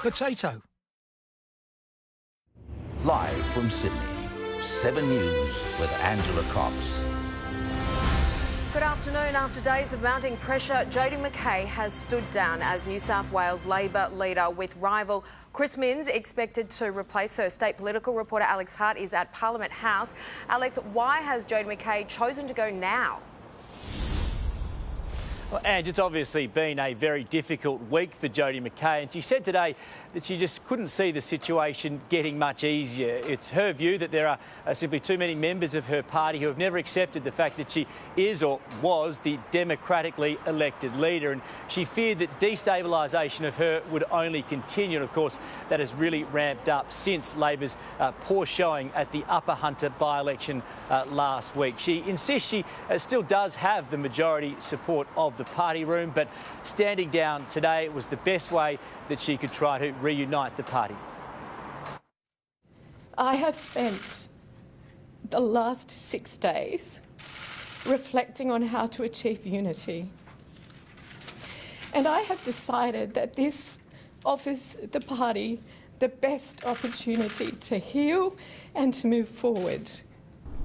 potato. Live from Sydney, 7 News with Angela Cox. Good afternoon. After days of mounting pressure, Jodie McKay has stood down as New South Wales Labor leader, with rival Chris Minns expected to replace her. State political reporter Alex Hart is at Parliament House. Alex, why has Jodie McKay chosen to go now? Well, and it's obviously been a very difficult week for Jodie McKay, and she said today that she just couldn't see the situation getting much easier. It's her view that there are simply too many members of her party who have never accepted the fact that she is or was the democratically elected leader, and she feared that destabilisation of her would only continue. And of course, that has really ramped up since Labor's poor showing at the Upper Hunter by-election last week. She insists she still does have the majority support of the party room, but standing down today was the best way that she could try to reunite the party. I have spent the last 6 days reflecting on how to achieve unity. And I have decided that this offers the party the best opportunity to heal and to move forward.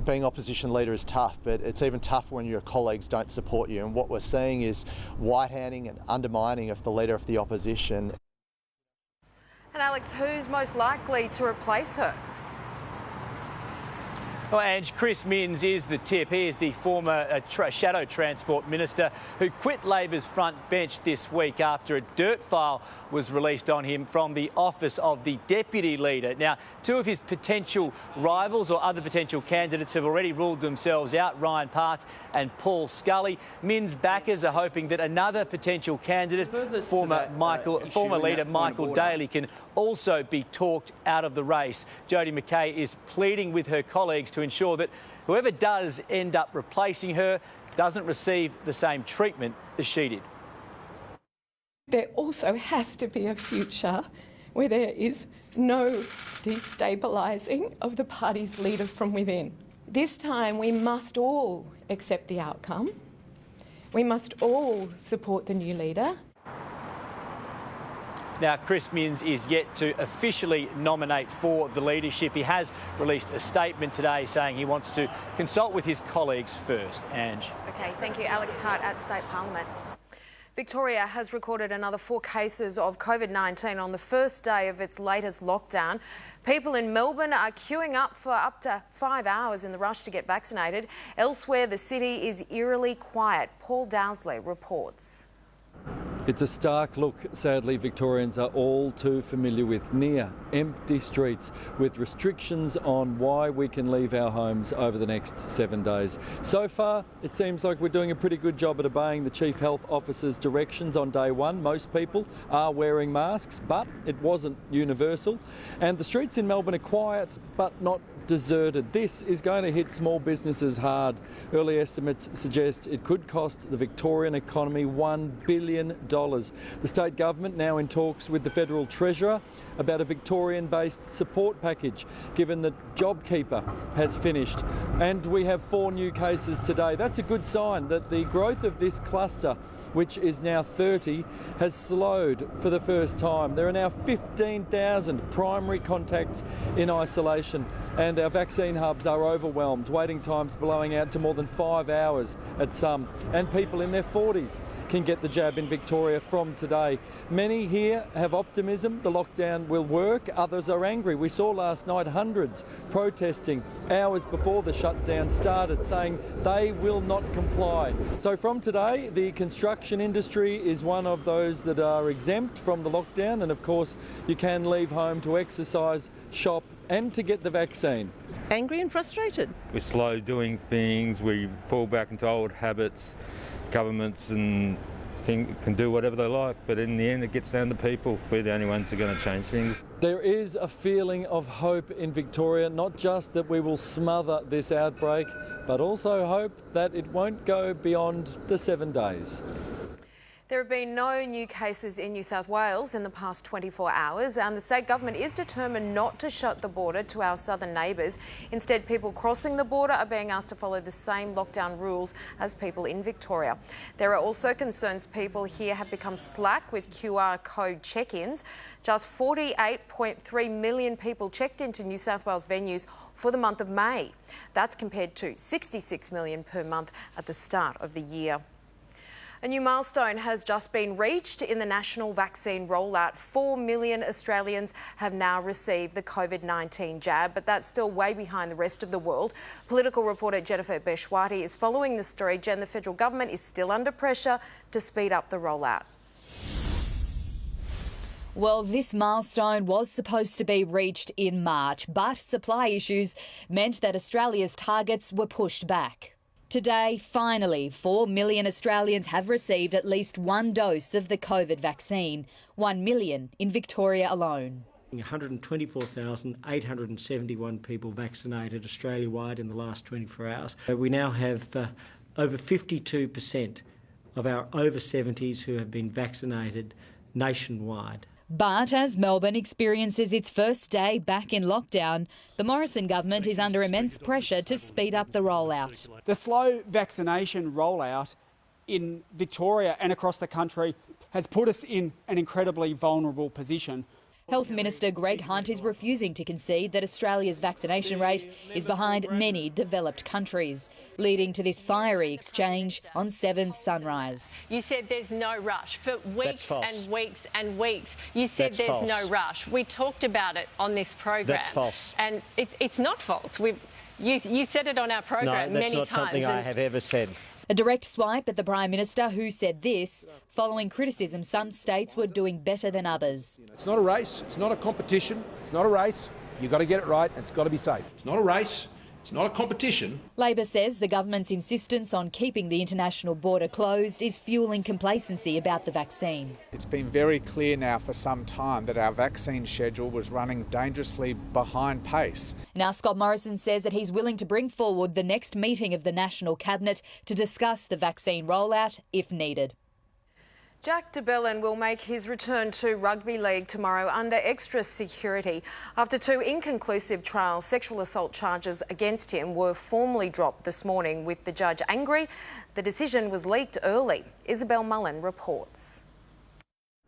Being opposition leader is tough, but it's even tougher when your colleagues don't support you. And what we're seeing is white-handing and undermining of the leader of the opposition. And Alex, who's most likely to replace her? Well, Ange, Chris Minns is the tip. He is the former Shadow Transport Minister who quit Labor's front bench this week after a dirt file was released on him from the office of the Deputy Leader. Now, two of his potential rivals or other potential candidates have already ruled themselves out, Ryan Park and Paul Scully. Minns backers are hoping that another potential candidate, former leader Michael Daly, can also be talked out of the race. Jodie McKay is pleading with her colleagues to ensure that whoever does end up replacing her doesn't receive the same treatment as she did. There also has to be a future where there is no destabilising of the party's leader from within. This time we must all accept the outcome. We must all support the new leader. Now, Chris Minns is yet to officially nominate for the leadership. He has released a statement today saying he wants to consult with his colleagues first. Ange. OK, thank you. Alex Hart at State Parliament. Victoria has recorded another 4 cases of COVID-19 on the first day of its latest lockdown. People in Melbourne are queuing up for up to 5 hours in the rush to get vaccinated. Elsewhere, the city is eerily quiet. Paul Dowsley reports. It's a stark look, sadly, Victorians are all too familiar with. Near empty streets with restrictions on why we can leave our homes over the next 7 days. So far, it seems like we're doing a pretty good job at obeying the Chief Health Officer's directions on day one. Most people are wearing masks, but it wasn't universal. And the streets in Melbourne are quiet, but not deserted. This is going to hit small businesses hard. Early estimates suggest it could cost the Victorian economy $1 billion. The state government now in talks with the federal treasurer about a Victorian-based support package, given that JobKeeper has finished. And we have 4 new cases today. That's a good sign that the growth of this cluster, which is now 30, has slowed for the first time. There are now 15,000 primary contacts in isolation, and our vaccine hubs are overwhelmed, waiting times blowing out to more than 5 hours at some, and people in their 40s can get the jab in Victoria from today. Many here have optimism the lockdown will work, others are angry. We saw last night hundreds protesting hours before the shutdown started, saying they will not comply. So from today, the construction industry is one of those that are exempt from the lockdown, and of course you can leave home to exercise, shop and to get the vaccine. Angry and frustrated. We're slow doing things, we fall back into old habits. Governments and can do whatever they like, but in the end it gets down to people. We're the only ones who are going to change things. There is a feeling of hope in Victoria, not just that we will smother this outbreak, but also hope that it won't go beyond the 7 days. There have been no new cases in New South Wales in the past 24 hours, and the state government is determined not to shut the border to our southern neighbours. Instead, people crossing the border are being asked to follow the same lockdown rules as people in Victoria. There are also concerns people here have become slack with QR code check-ins. Just 48.3 million people checked into New South Wales venues for the month of May. That's compared to 66 million per month at the start of the year. A new milestone has just been reached in the national vaccine rollout. 4 million Australians have now received the COVID-19 jab, but that's still way behind the rest of the world. Political reporter Jennifer Beshwati is following the story. Jen, the federal government is still under pressure to speed up the rollout. Well, this milestone was supposed to be reached in March, but supply issues meant that Australia's targets were pushed back. Today, finally, 4 million Australians have received at least one dose of the COVID vaccine, 1 million in Victoria alone. 124,871 people vaccinated Australia-wide in the last 24 hours. We now have over 52% of our over 70s who have been vaccinated nationwide. But as Melbourne experiences its first day back in lockdown, the Morrison government is under immense pressure to speed up the rollout. The slow vaccination rollout in Victoria and across the country has put us in an incredibly vulnerable position. Health Minister Greg Hunt is refusing to concede that Australia's vaccination rate is behind many developed countries, leading to this fiery exchange on Seven's Sunrise. You said there's no rush for weeks and weeks and weeks. You said That's there's false. no rush. We talked about it on this program. That's false. And it's not false. You said it on our program No, many that's not times. something I have ever said. A direct swipe at the Prime Minister, who said this, following criticism some states were doing better than others. It's not a race, it's not a competition, it's not a race. You've got to get it right and it's got to be safe. It's not a race, it's not a competition. Labor says the government's insistence on keeping the international border closed is fuelling complacency about the vaccine. It's been very clear now for some time that our vaccine schedule was running dangerously behind pace. Now, Scott Morrison says that he's willing to bring forward the next meeting of the National Cabinet to discuss the vaccine rollout if needed. Jack de Belin will make his return to rugby league tomorrow under extra security. After 2 inconclusive trials, sexual assault charges against him were formally dropped this morning, with the judge angry. The decision was leaked early. Isabel Mullen reports.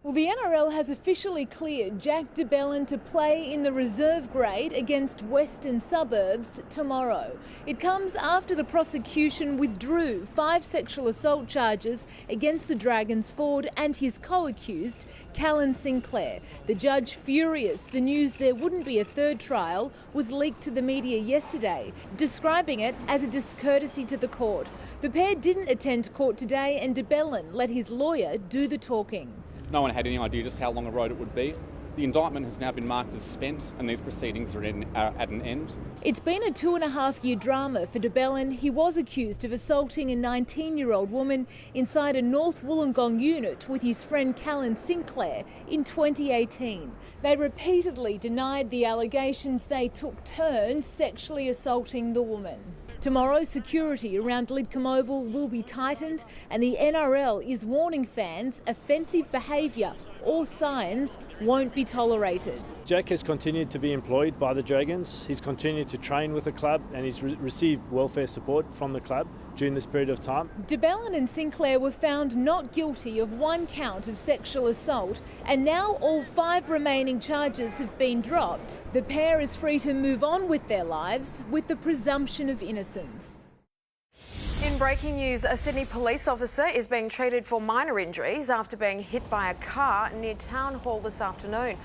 Well, the NRL has officially cleared Jack de Belin to play in the reserve grade against Western Suburbs tomorrow. It comes after the prosecution withdrew 5 sexual assault charges against the Dragons forward and his co-accused, Callan Sinclair. The judge furious the news there wouldn't be a third trial was leaked to the media yesterday, describing it as a discourtesy to the court. The pair didn't attend court today and de Belin let his lawyer do the talking. No one had any idea just how long a road it would be. The indictment has now been marked as spent and these proceedings are at an end. It's been a 2.5-year drama for de Belin. He was accused of assaulting a 19-year-old woman inside a North Wollongong unit with his friend Callan Sinclair in 2018. They repeatedly denied the allegations. They took turns sexually assaulting the woman. Tomorrow, security around Lidcombe Oval will be tightened, and the NRL is warning fans offensive behaviour or signs won't be tolerated. Jack has continued to be employed by the Dragons. He's continued to train with the club and he's received welfare support from the club during this period of time. De Belin and Sinclair were found not guilty of 1 count of sexual assault, and now all 5 remaining charges have been dropped. The pair is free to move on with their lives with the presumption of innocence. In breaking news, a Sydney police officer is being treated for minor injuries after being hit by a car near Town Hall this afternoon.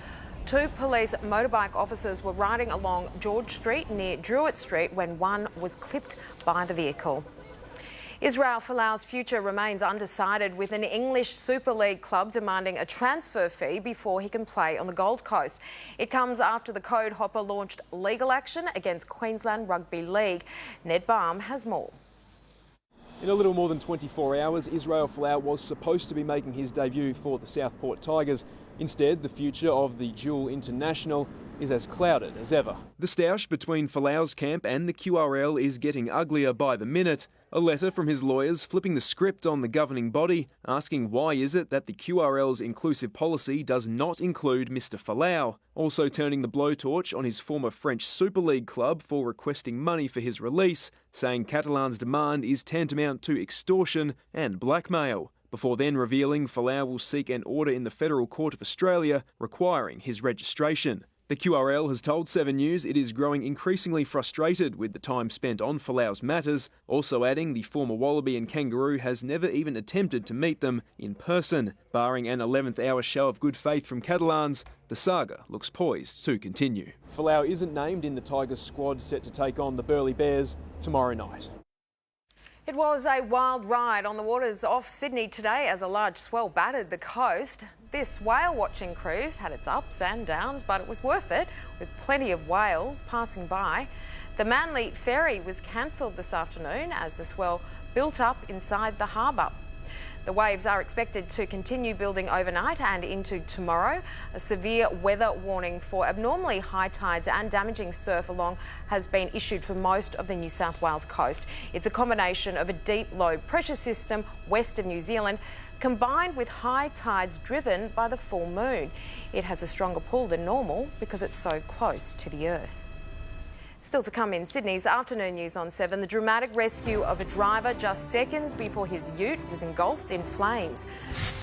2 police motorbike officers were riding along George Street near Druitt Street when one was clipped by the vehicle. Israel Falaus' future remains undecided, with an English Super League club demanding a transfer fee before he can play on the Gold Coast. It comes after the code hopper launched legal action against Queensland Rugby League. Ned Baum has more. In a little more than 24 hours, Israel Falaus was supposed to be making his debut for the Southport Tigers. Instead, the future of the dual international is as clouded as ever. The stoush between Falaus' camp and the QRL is getting uglier by the minute. A letter from his lawyers flipping the script on the governing body, asking why is it that the QRL's inclusive policy does not include Mr Falaus, also turning the blowtorch on his former French Super League club for requesting money for his release, saying Catalan's demand is tantamount to extortion and blackmail, before then revealing Falaus will seek an order in the Federal Court of Australia requiring his registration. The QRL has told 7 News it is growing increasingly frustrated with the time spent on Falaus matters, also adding the former Wallaby and Kangaroo has never even attempted to meet them in person. Barring an 11th hour show of good faith from Catalans, the saga looks poised to continue. Falaus isn't named in the Tigers squad set to take on the Burleigh Bears tomorrow night. It was a wild ride on the waters off Sydney today as a large swell battered the coast. This whale-watching cruise had its ups and downs, but it was worth it, with plenty of whales passing by. The Manly ferry was cancelled this afternoon as the swell built up inside the harbour. The waves are expected to continue building overnight and into tomorrow. A severe weather warning for abnormally high tides and damaging surf along has been issued for most of the New South Wales coast. It's a combination of a deep low pressure system west of New Zealand combined with high tides driven by the full moon. It has a stronger pull than normal because it's so close to the earth. Still to come in Sydney's afternoon news on 7, the dramatic rescue of a driver just seconds before his ute was engulfed in flames.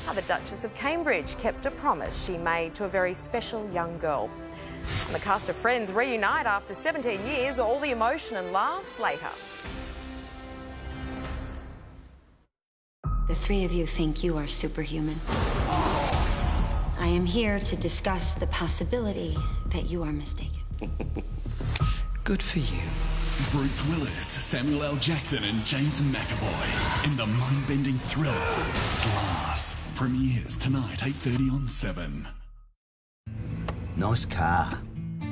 How the Duchess of Cambridge kept a promise she made to a very special young girl. And the cast of Friends reunite after 17 years, all the emotion and laughs later. The three of you think you are superhuman. I am here to discuss the possibility that you are mistaken. Good for you. Bruce Willis, Samuel L. Jackson and James McAvoy in the mind-bending thriller Glass. Premieres tonight, 8:30 on 7. Nice car.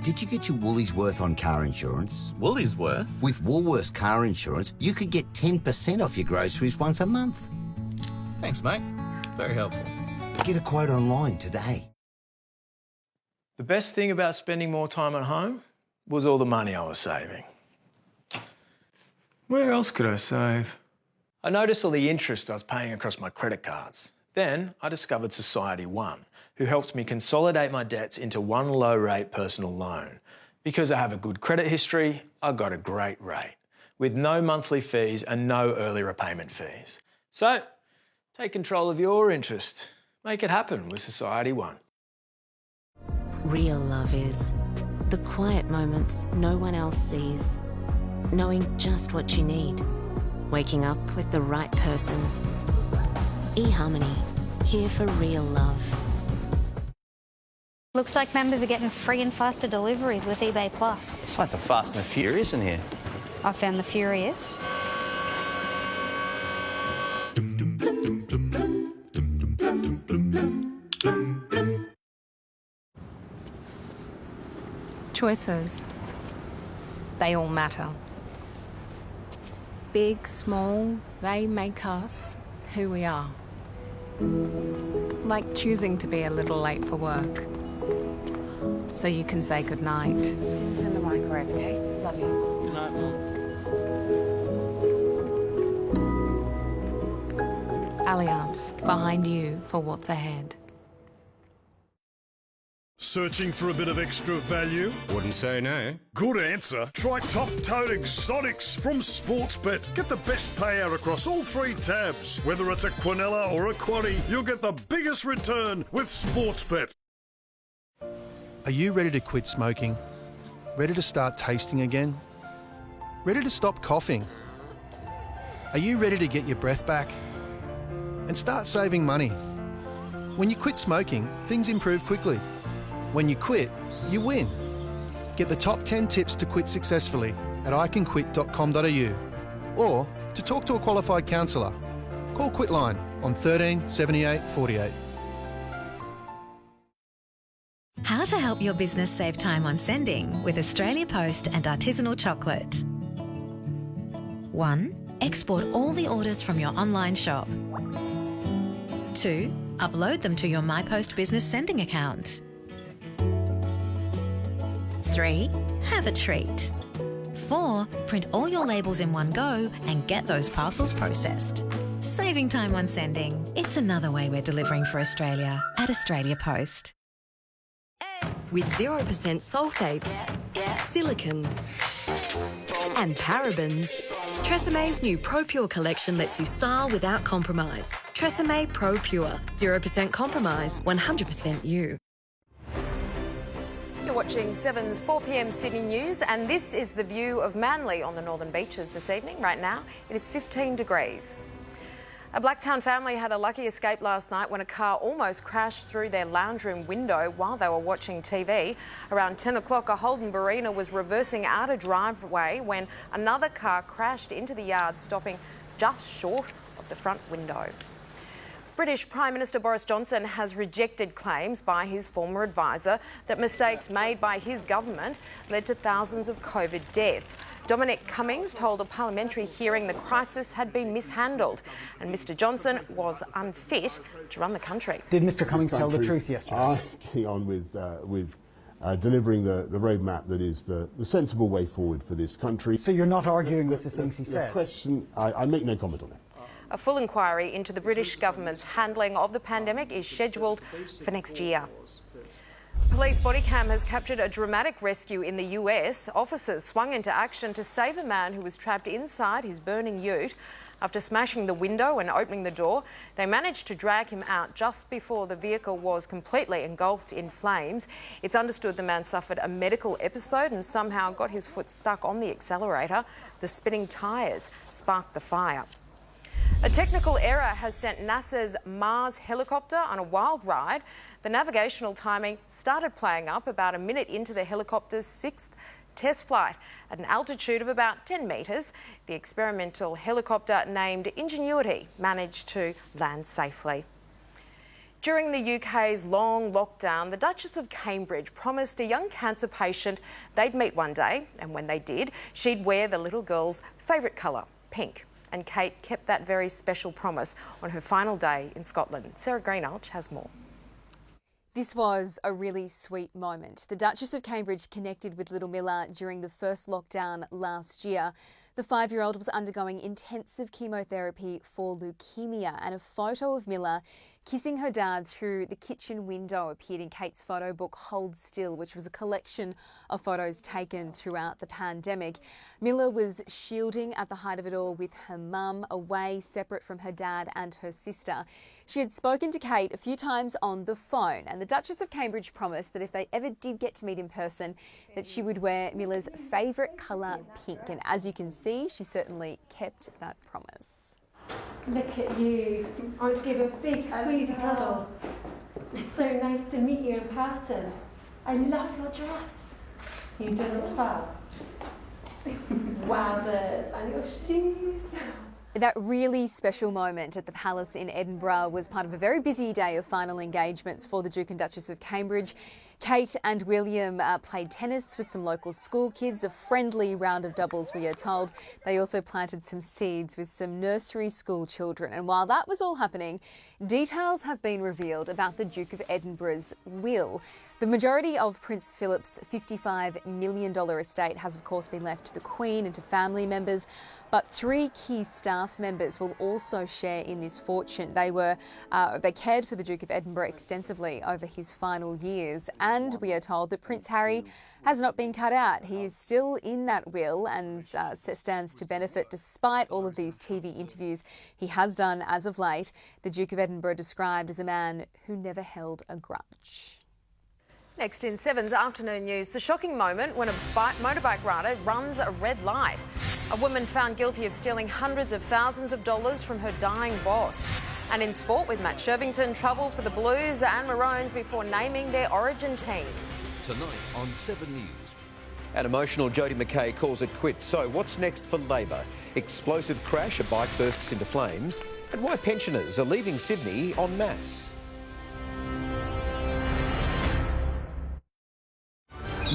Did you get your Woolies worth on car insurance? Woolies worth? With Woolworths car insurance, you could get 10% off your groceries once a month. Thanks, mate. Very helpful. Get a quote online today. The best thing about spending more time at home was all the money I was saving. Where else could I save? I noticed all the interest I was paying across my credit cards. Then I discovered Society One, who helped me consolidate my debts into one low-rate personal loan. Because I have a good credit history, I got a great rate, with no monthly fees and no early repayment fees. So, take control of your interest. Make it happen with Society One. Real love is the quiet moments no one else sees. Knowing just what you need. Waking up with the right person. eHarmony, here for real love. Looks like members are getting free and faster deliveries with eBay Plus. It's like the Fast and the Furious in here. I found the Furious. Choices. They all matter. Big, small, they make us who we are. Like choosing to be a little late for work, so you can say goodnight. Dinner's in the microwave, okay? Love you. Good night, Mum. Allianz, behind you for what's ahead. Searching for a bit of extra value? Wouldn't say no. Good answer. Try top-toed exotics from Sportsbet. Get the best payout across all 3 tabs. Whether it's a quinella or a quaddy, you'll get the biggest return with Sportsbet. Are you ready to quit smoking? Ready to start tasting again? Ready to stop coughing? Are you ready to get your breath back? And start saving money? When you quit smoking, things improve quickly. When you quit, you win. Get the top 10 tips to quit successfully at icanquit.com.au or to talk to a qualified counsellor. Call Quitline on 13 78 48. How to help your business save time on sending with Australia Post and artisanal chocolate. 1. Export all the orders from your online shop. 2. Upload them to your MyPost business sending account. 3. Have a treat. Or print all your labels in one go and get those parcels processed. Saving time on sending. It's another way we're delivering for Australia at Australia Post. With 0% sulfates, silicons and parabens, Treseme's new Pro Pure collection lets you style without compromise. Tresemme Pro Pure. 0% compromise, 100% you. You're watching 7's 4 p.m. Sydney News, and this is the view of Manly on the northern beaches this evening. Right now, it is 15 degrees. A Blacktown family had a lucky escape last night when a car almost crashed through their lounge room window while they were watching TV. Around 10 o'clock, a Holden Barina was reversing out a driveway when another car crashed into the yard, stopping just short of the front window. British Prime Minister Boris Johnson has rejected claims by his former advisor that mistakes made by his government led to thousands of COVID deaths. Dominic Cummings told a parliamentary hearing the crisis had been mishandled and Mr Johnson was unfit to run the country. Did Mr Cummings tell the truth yesterday? I'm keen on with delivering the roadmap that is the sensible way forward for this country. So you're not arguing with the things he said? The question, I make no comment on that. A full inquiry into the British government's handling of the pandemic is scheduled for next year. Police body cam has captured a dramatic rescue in the US. Officers swung into action to save a man who was trapped inside his burning ute. After smashing the window and opening the door, they managed to drag him out just before the vehicle was completely engulfed in flames. It's understood the man suffered a medical episode and somehow got his foot stuck on the accelerator. The spinning tyres sparked the fire. A technical error has sent NASA's Mars helicopter on a wild ride. The navigational timing started playing up about a minute into the helicopter's 6th test flight at an altitude of about 10 metres. The experimental helicopter, named Ingenuity, managed to land safely. During the UK's long lockdown, the Duchess of Cambridge promised a young cancer patient they'd meet one day, and when they did, she'd wear the little girl's favourite colour, pink. And Kate kept that very special promise on her final day in Scotland. Sarah Greenhalgh has more. This was a really sweet moment. The Duchess of Cambridge connected with little Milla during the first lockdown last year. The 5-year-old was undergoing intensive chemotherapy for leukemia, and a photo of Milla kissing her dad through the kitchen window appeared in Kate's photo book Hold Still, which was a collection of photos taken throughout the pandemic. Milla was shielding at the height of it all with her mum, away, separate from her dad and her sister. She had spoken to Kate a few times on the phone, and the Duchess of Cambridge promised that if they ever did get to meet in person, that she would wear Milla's favourite colour, pink. And as you can see, she certainly kept that promise. Look at you. I want to give a big squeezy cuddle. It's so nice to meet you in person. I love your dress. You do look well. Wowzers. And your shoes. That really special moment at the Palace in Edinburgh was part of a very busy day of final engagements for the Duke and Duchess of Cambridge. Kate and William played tennis with some local school kids, a friendly round of doubles, we are told. They also planted some seeds with some nursery school children. And while that was all happening, details have been revealed about the Duke of Edinburgh's will. The majority of Prince Philip's $55 million estate has, of course, been left to the Queen and to family members, but 3 key staff members will also share in this fortune. They cared for the Duke of Edinburgh extensively over his final years, and we are told that Prince Harry has not been cut out. He is still in that will and stands to benefit despite all of these TV interviews he has done as of late. The Duke of Edinburgh described as a man who never held a grudge. Next in 7's afternoon news, the shocking moment when a motorbike rider runs a red light. A woman found guilty of stealing hundreds of thousands of dollars from her dying boss. And in sport with Matt Shervington, trouble for the Blues and Maroons before naming their origin teams. Tonight on 7 News. An emotional Jodie McKay calls it quits. So what's next for Labor? Explosive crash, a bike bursts into flames, and why pensioners are leaving Sydney en masse.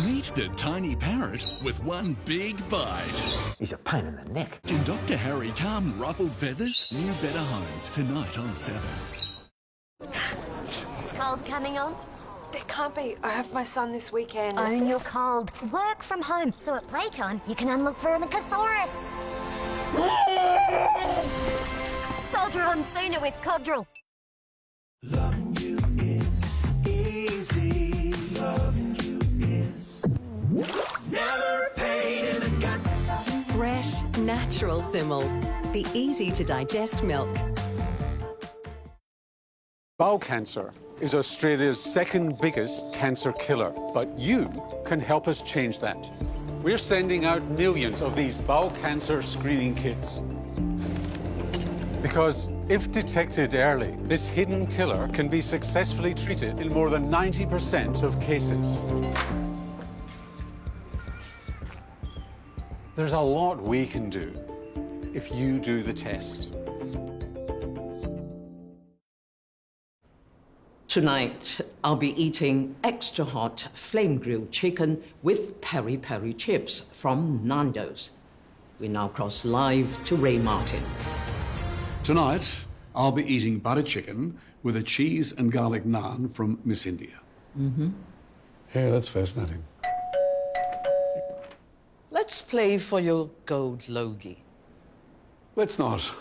Meet the tiny parrot with one big bite. He's a pain in the neck. Can Dr. Harry calm ruffled feathers? New Better Homes tonight on 7. Cold coming on? It can't be. I have my son this weekend. Own your cold. Work from home, so at playtime you can unlock Veronicasaurus. Soldier on sooner with Codral. Loving you is easy. Loving you is never a pain in the guts. Fresh, natural Simmel. The easy-to-digest milk. Bowel cancer is Australia's second biggest cancer killer, but you can help us change that. We're sending out millions of these bowel cancer screening kits. Because if detected early, this hidden killer can be successfully treated in more than 90% of cases. There's a lot we can do if you do the test. Tonight, I'll be eating extra hot flame-grilled chicken with peri-peri chips from Nando's. We now cross live to Ray Martin. Tonight, I'll be eating butter chicken with a cheese and garlic naan from Miss India. Mm-hmm. Yeah, that's fascinating. Let's play for your gold logie. Let's not.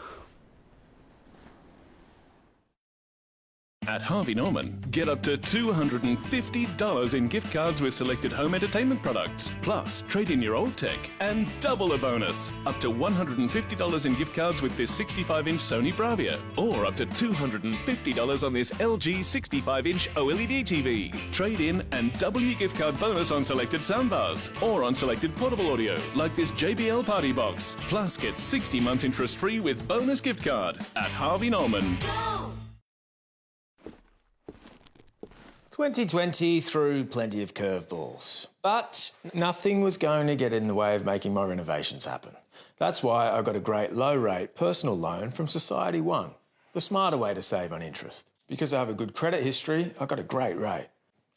At Harvey Norman, get up to $250 in gift cards with selected home entertainment products. Plus, trade in your old tech and double a bonus. Up to $150 in gift cards with this 65-inch Sony Bravia. Or up to $250 on this LG 65-inch OLED TV. Trade in and double your gift card bonus on selected soundbars. Or on selected portable audio, like this JBL Party Box. Plus, get 60 months interest-free with bonus gift card at Harvey Norman. 2020 threw plenty of curveballs, but nothing was going to get in the way of making my renovations happen. That's why I got a great low-rate personal loan from Society One, the smarter way to save on interest. Because I have a good credit history, I got a great rate.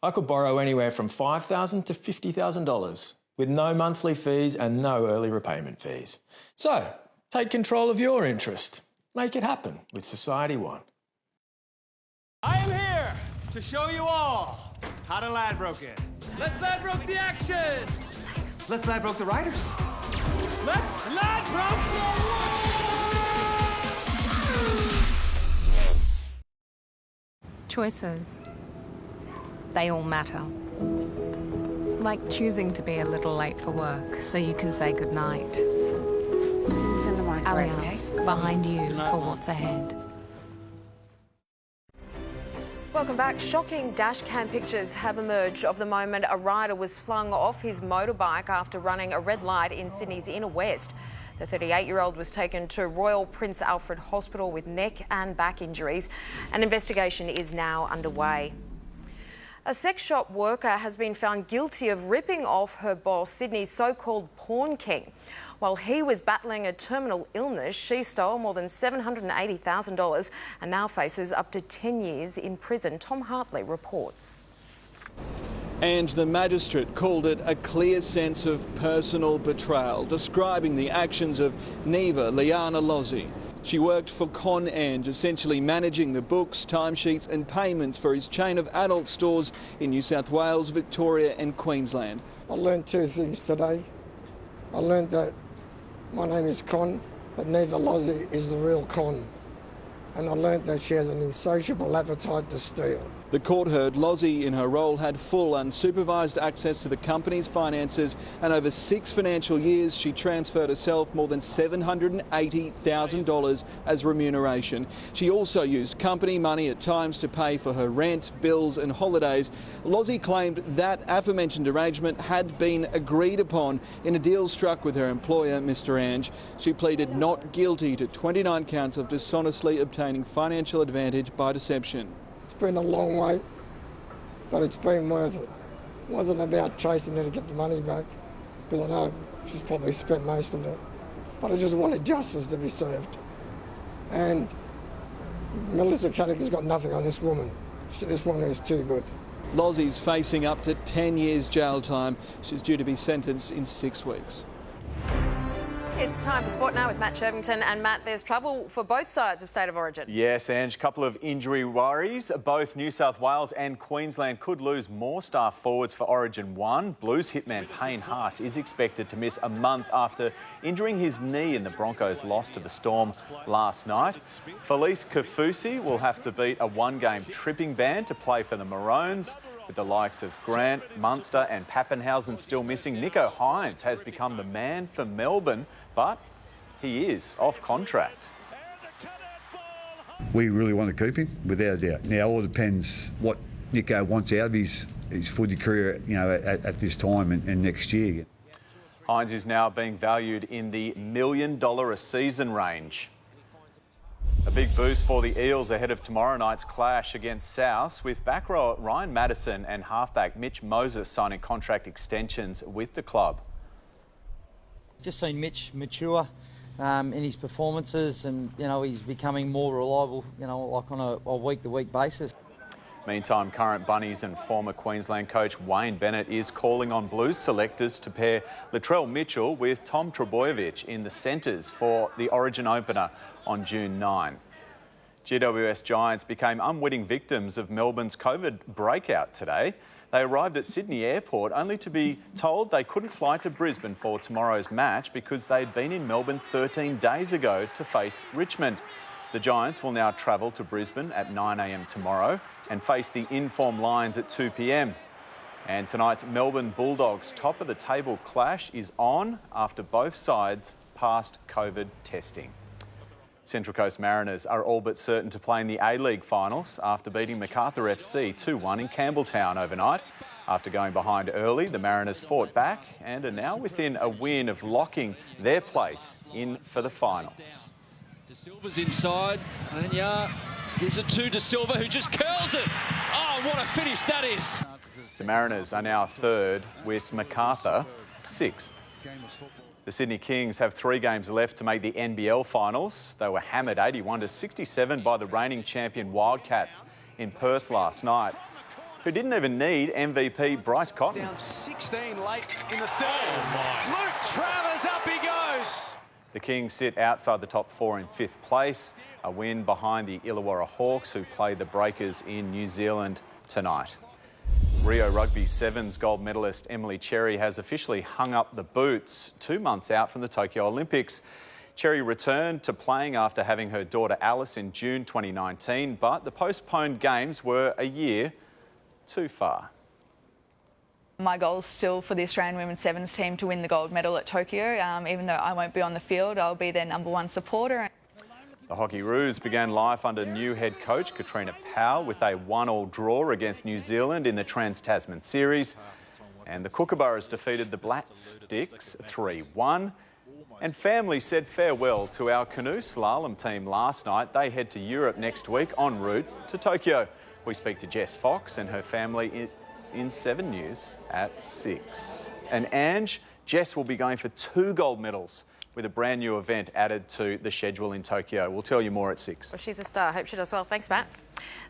I could borrow anywhere from $5,000 to $50,000 with no monthly fees and no early repayment fees. So, take control of your interest. Make it happen with Society One. I am here to show you all how to Ladbroke it. Let's Ladbroke the action! Let's Ladbroke the riders. Let's Ladbroke the... Choices. They all matter. Like choosing to be a little late for work so you can say goodnight. Send the microwave, Allianz, okay? behind you for what's ahead. Welcome back. Shocking dash cam pictures have emerged of the moment a rider was flung off his motorbike after running a red light in Sydney's inner west. The 38-year-old was taken to Royal Prince Alfred Hospital with neck and back injuries. An investigation is now underway. A sex shop worker has been found guilty of ripping off her boss, Sydney's so-called porn king. While he was battling a terminal illness, she stole more than $780,000 and now faces up to 10 years in prison. Tom Hartley reports. And the magistrate called it a clear sense of personal betrayal, describing the actions of Neva Liana Lozzi. She worked for Con Ange, essentially managing the books, timesheets and payments for his chain of adult stores in New South Wales, Victoria and Queensland. I learned two things today. I learned that my name is Con, but Neva Lozzi is the real Con. And I learned that she has an insatiable appetite to steal. The court heard Lozzi, in her role, had full unsupervised access to the company's finances, and over 6 financial years she transferred herself more than $780,000 as remuneration. She also used company money at times to pay for her rent, bills and holidays. Lozzi claimed that aforementioned arrangement had been agreed upon in a deal struck with her employer, Mr. Ange. She pleaded not guilty to 29 counts of dishonestly obtaining financial advantage by deception. It's been a long wait, but it's been worth it. It wasn't about chasing her to get the money back, because I know she's probably spent most of it. But I just wanted justice to be served. And Melissa Caddick has got nothing on this woman. This woman is too good. Lozzi's facing up to 10 years jail time. She's due to be sentenced in 6 weeks. It's time for Sport Now with Matt Shervington. And Matt, there's trouble for both sides of State of Origin. Yes, Ange, a couple of injury worries. Both New South Wales and Queensland could lose more star forwards for Origin 1. Blues hitman Payne Haas is expected to miss a month after injuring his knee in the Broncos' loss to the Storm last night. Falaus Kafusi will have to beat a one-game tripping ban to play for the Maroons. With the likes of Grant, Munster and Pappenhausen still missing, Nico Hines has become the man for Melbourne, but he is off contract. We really want to keep him, without a doubt. Now, all depends what Nico wants out of his footy career, at this time and next year. Hines is now being valued in the $1 million a season range. A big boost for the Eels ahead of tomorrow night's clash against South, with back row Ryan Maddison and halfback Mitch Moses signing contract extensions with the club. Just seen Mitch mature in his performances, and he's becoming more reliable, like on a week-to-week basis. Meantime, current Bunnies and former Queensland coach Wayne Bennett is calling on Blues selectors to pair Latrell Mitchell with Tom Trbojevic in the centres for the Origin opener on June 9. GWS Giants became unwitting victims of Melbourne's COVID breakout today. They arrived at Sydney Airport only to be told they couldn't fly to Brisbane for tomorrow's match because they'd been in Melbourne 13 days ago to face Richmond. The Giants will now travel to Brisbane at 9 a.m. tomorrow and face the in-form Lions at 2 p.m. And tonight's Melbourne Bulldogs top-of-the-table clash is on after both sides passed COVID testing. Central Coast Mariners are all but certain to play in the A-League finals after beating Macarthur FC 2-1 in Campbelltown overnight. After going behind early, the Mariners fought back and are now within a win of locking their place in for the finals. De Silva's inside, and gives it to De Silva, who just curls it. Oh, what a finish that is. The Mariners are now third, with Macarthur sixth. The Sydney Kings have 3 games left to make the NBL finals. They were hammered 81-67 by the reigning champion Wildcats in Perth last night, who didn't even need MVP Bryce Cotton. Down 16 late in the third. Luke Travers, up he goes. The Kings sit outside the top 4 in 5th place, a win behind the Illawarra Hawks, who play the Breakers in New Zealand tonight. Rio Rugby Sevens gold medalist Emily Cherry has officially hung up the boots 2 months out from the Tokyo Olympics. Cherry returned to playing after having her daughter Alice in June 2019, but the postponed games were a year too far. My goal is still for the Australian Women's Sevens team to win the gold medal at Tokyo. Even though I won't be on the field, I'll be their #1 supporter. The Hockey Roos began life under new head coach Katrina Powell with a 1-1 draw against New Zealand in the Trans-Tasman Series. And the Kookaburras defeated the Black Sticks 3-1. And family said farewell to our canoe slalom team last night. They head to Europe next week en route to Tokyo. We speak to Jess Fox and her family in 7 News at 6. And Ange, Jess will be going for 2 gold medals with a brand new event added to the schedule in Tokyo. We'll tell you more at 6. Well, she's a star. Hope she does well. Thanks, Matt.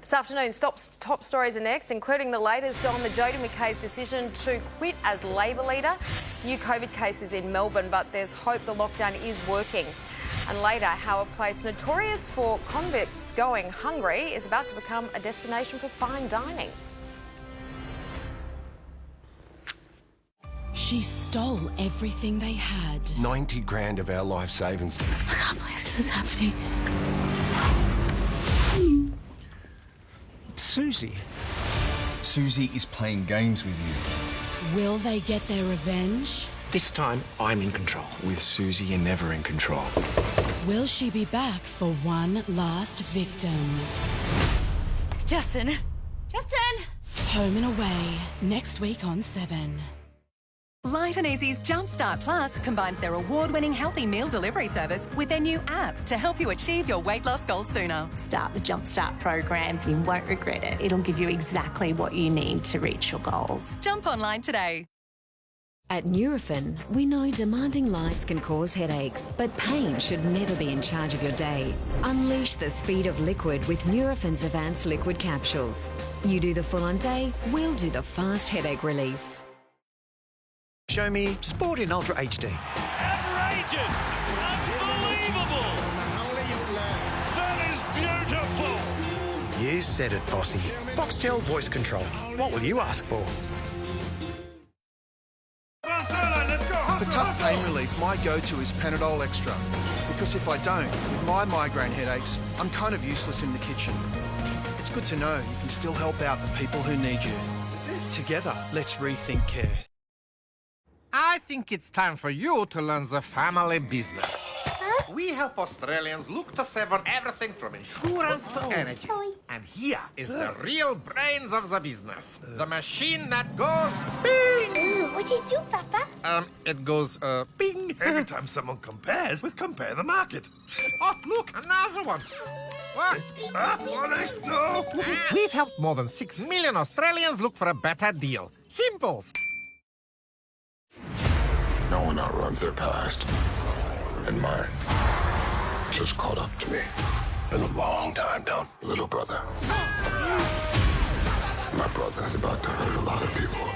This afternoon's top stories are next, including the latest on the Jodie McKay's decision to quit as Labor leader. New COVID cases in Melbourne, but there's hope the lockdown is working. And later, how a place notorious for convicts going hungry is about to become a destination for fine dining. She stole everything they had. 90 grand of our life savings. I can't believe this is happening. It's Susie. Susie is playing games with you. Will they get their revenge? This time, I'm in control. With Susie, you're never in control. Will she be back for one last victim? Justin! Home and Away, next week on 7. Light and Easy's Jumpstart Plus combines their award-winning healthy meal delivery service with their new app to help you achieve your weight loss goals sooner. Start the Jumpstart program. You won't regret it. It'll give you exactly what you need to reach your goals. Jump online today. At Nurofen, we know demanding lives can cause headaches, but pain should never be in charge of your day. Unleash the speed of liquid with Nurofen's advanced liquid capsules. You do the full-on day, we'll do the fast headache relief. Show me sport in Ultra HD. Outrageous! Unbelievable! That is beautiful! You said it, Fossey. Foxtel voice control. What will you ask for? For tough pain relief, my go-to is Panadol Extra. Because if I don't, with my migraine headaches, I'm kind of useless in the kitchen. It's good to know you can still help out the people who need you. Together, let's rethink care. I think it's time for you to learn the family business. We help Australians look to save on everything from insurance to energy. And here is the real brains of the business. The machine that goes bing! What do you do, Papa? It goes, bing every time someone compares with Compare the Market. Oh, look, another one. What? No. We've helped more than 6 million Australians look for a better deal. Simple. No one outruns their past. And mine just caught up to me. Been a long time, Don. Little brother. My brother's about to hurt a lot of people.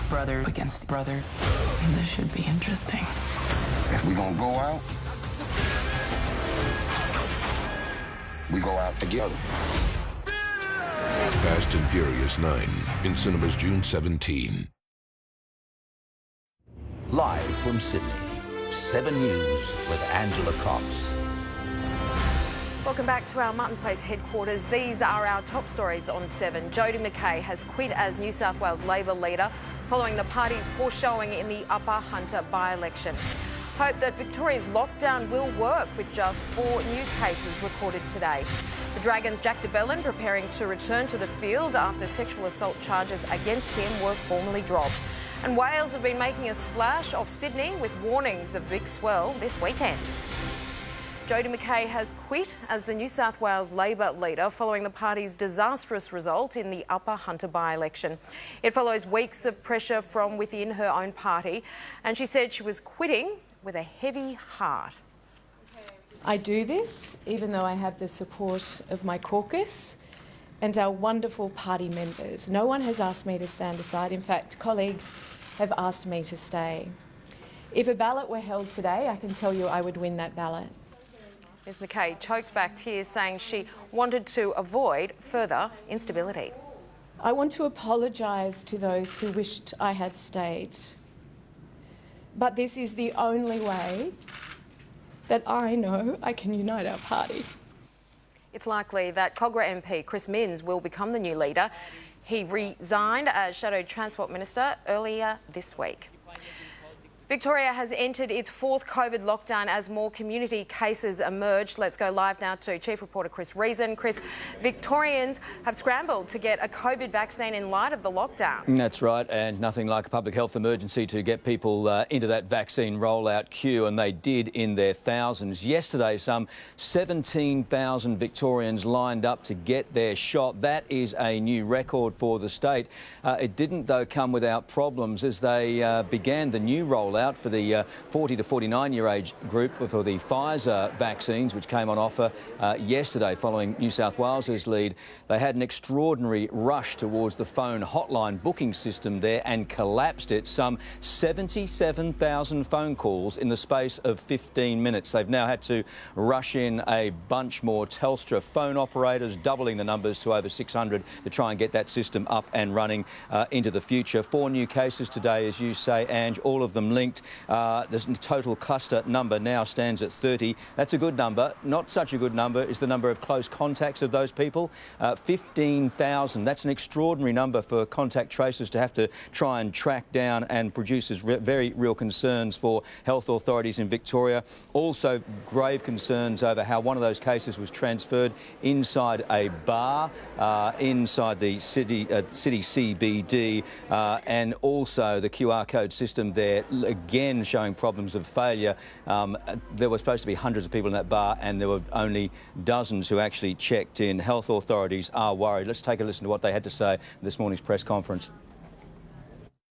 Brother against brother. This should be interesting. If we gonna go out, we go out together. Fast and Furious 9 in cinemas June 17. Live from Sydney, 7 News with Angela Cox. Welcome back to our Martin Place headquarters. These are our top stories on 7. Jodie McKay has quit as New South Wales Labor leader following the party's poor showing in the Upper Hunter by-election. Hope that Victoria's lockdown will work with just 4 new cases recorded today. The Dragons' Jack de Belin preparing to return to the field after sexual assault charges against him were formally dropped. And Wales have been making a splash off Sydney with warnings of big swell this weekend. Jodie McKay has quit as the New South Wales Labor leader following the party's disastrous result in the Upper Hunter by-election. It follows weeks of pressure from within her own party, and she said she was quitting with a heavy heart. I do this even though I have the support of my caucus and our wonderful party members. No one has asked me to stand aside. In fact, colleagues have asked me to stay. If a ballot were held today, I can tell you I would win that ballot. Ms McKay choked back tears, saying she wanted to avoid further instability. I want to apologise to those who wished I had stayed. But this is the only way that I know I can unite our party. It's likely that Cogra MP Chris Minns will become the new leader. He resigned as Shadow Transport Minister earlier this week. Victoria has entered its 4th COVID lockdown as more community cases emerge. Let's go live now to Chief Reporter Chris Reason. Chris, Victorians have scrambled to get a COVID vaccine in light of the lockdown. That's right, and nothing like a public health emergency to get people into that vaccine rollout queue, and they did in their thousands. Yesterday, some 17,000 Victorians lined up to get their shot. That is a new record for the state. It didn't, though, come without problems as they began the new rollout for the 40 to 49 year age group for the Pfizer vaccines, which came on offer yesterday following New South Wales's lead. They had an extraordinary rush towards the phone hotline booking system there and collapsed it. Some 77,000 phone calls in the space of 15 minutes. They've now had to rush in a bunch more Telstra phone operators, doubling the numbers to over 600 to try and get that system up and running into the future. 4 new cases today, as you say, Ange, all of them linked. The total cluster number now stands at 30. That's a good number. Not such a good number is the number of close contacts of those people. 15,000. That's an extraordinary number for contact tracers to have to try and track down, and produces very real concerns for health authorities in Victoria. Also grave concerns over how one of those cases was transferred inside a bar inside the city CBD, and also the QR code system there again showing problems of failure. There were supposed to be hundreds of people in that bar, and there were only dozens who actually checked in. Health authorities are worried. Let's take a listen to what they had to say in this morning's press conference.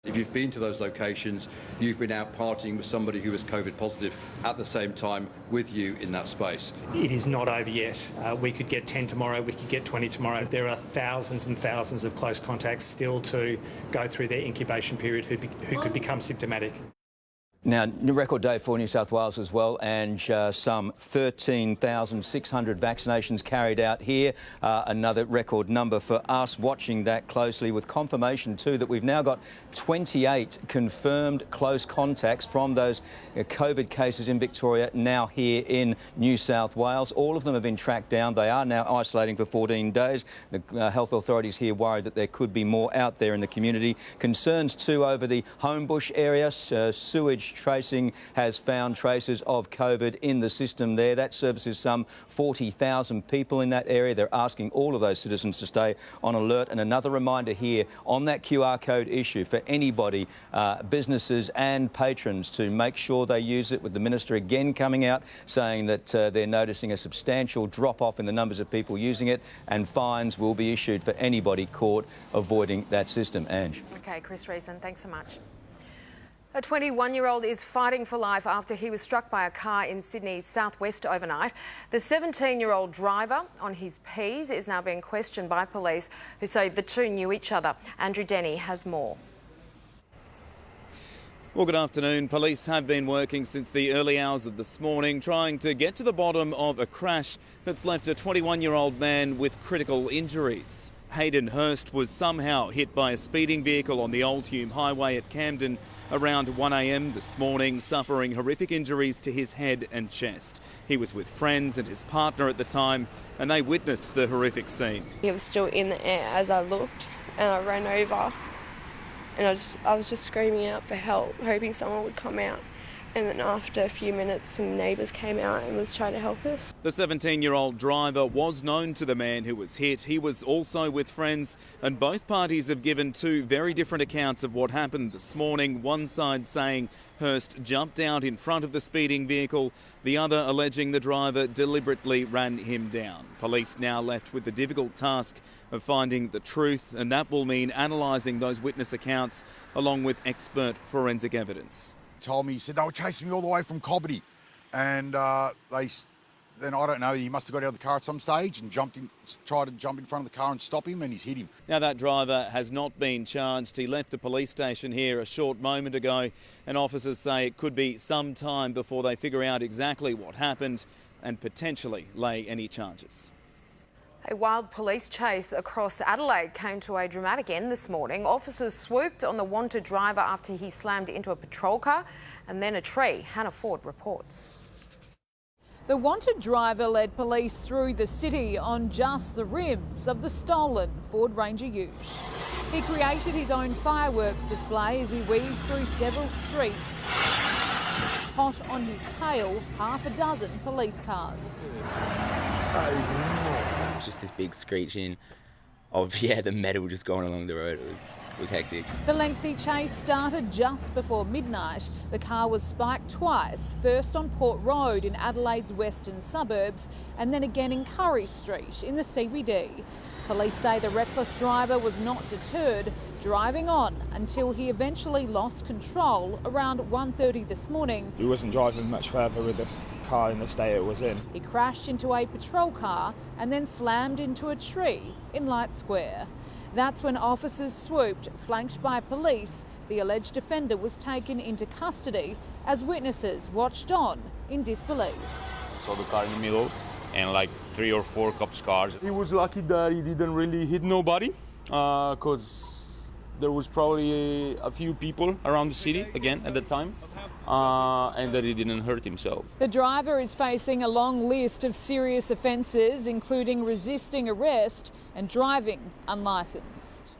If you've been to those locations, you've been out partying with somebody who was COVID positive at the same time with you in that space. It is not over yet. We could get 10 tomorrow, we could get 20 tomorrow. There are thousands and thousands of close contacts still to go through their incubation period who could become symptomatic. Now, new record day for New South Wales as well, and some 13,600 vaccinations carried out here. Another record number for us, watching that closely with confirmation too that we've now got 28 confirmed close contacts from those COVID cases in Victoria now here in New South Wales. All of them have been tracked down. They are now isolating for 14 days. The health authorities here worried that there could be more out there in the community. Concerns too over the Homebush area. Sewage tracing has found traces of COVID in the system there. That services some 40,000 people in that area. They're asking all of those citizens to stay on alert. And another reminder here on that QR code issue for anybody, businesses and patrons, to make sure they use it, with the Minister again coming out saying that they're noticing a substantial drop-off in the numbers of people using it, and fines will be issued for anybody caught avoiding that system. Ange. OK, Chris Reason, thanks so much. A 21-year-old is fighting for life after he was struck by a car in Sydney's southwest overnight. The 17-year-old driver on his P's is now being questioned by police, who say the two knew each other. Andrew Denny has more. Well, good afternoon. Police have been working since the early hours of this morning trying to get to the bottom of a crash that's left a 21-year-old man with critical injuries. Hayden Hurst was somehow hit by a speeding vehicle on the Old Hume Highway at Camden around 1 a.m. this morning, suffering horrific injuries to his head and chest. He was with friends and his partner at the time, and they witnessed the horrific scene. He was still in the air as I looked, and I ran over, and I was just screaming out for help, hoping someone would come out. And then after a few minutes, some neighbours came out and was trying to help us. The 17-year-old driver was known to the man who was hit. He was also with friends, and both parties have given two very different accounts of what happened this morning. One side saying Hurst jumped out in front of the speeding vehicle, the other alleging the driver deliberately ran him down. Police now left with the difficult task of finding the truth, and that will mean analysing those witness accounts along with expert forensic evidence. Told me, he said they were chasing me all the way from Cobbity, and then I don't know, he must have got out of the car at some stage and tried to jump in front of the car and stop him, and he's hit him. Now, that driver has not been charged. He left the police station here a short moment ago, and officers say it could be some time before they figure out exactly what happened and potentially lay any charges. A wild police chase across Adelaide came to a dramatic end this morning. Officers swooped on the wanted driver after he slammed into a patrol car and then a tree. Hannah Ford reports. The wanted driver led police through the city on just the rims of the stolen Ford Ranger Ute. He created his own fireworks display as he weaved through several streets. Hot on his tail, half a dozen police cars. Just this big screeching of, the metal just going along the road. It was hectic. The lengthy chase started just before midnight. The car was spiked twice, first on Port Road in Adelaide's western suburbs and then again in Curry Street in the CBD. Police say the reckless driver was not deterred, driving on until he eventually lost control around 1:30 this morning. He wasn't driving much further with the car in the state it was in. He crashed into a patrol car and then slammed into a tree in Light Square. That's when officers swooped, flanked by police. The alleged offender was taken into custody as witnesses watched on in disbelief. Saw the car in the middle and like 3 or 4 cops' cars. He was lucky that he didn't really hit nobody because there was probably a few people around the city again at the time, and that he didn't hurt himself. The driver is facing a long list of serious offences, including resisting arrest and driving unlicensed.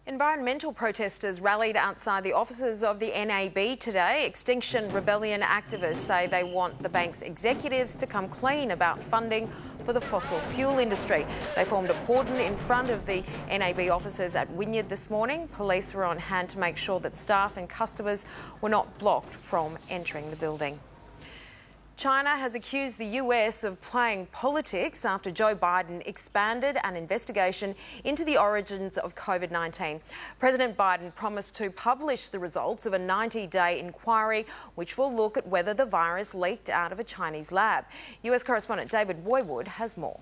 Environmental protesters rallied outside the offices of the NAB today. Extinction Rebellion activists say they want the bank's executives to come clean about funding for the fossil fuel industry. They formed a cordon in front of the NAB offices at Wynyard this morning. Police were on hand to make sure that staff and customers were not blocked from entering the building. China has accused the US of playing politics after Joe Biden expanded an investigation into the origins of COVID-19. President Biden promised to publish the results of a 90-day inquiry which will look at whether the virus leaked out of a Chinese lab. US correspondent David Woywood has more.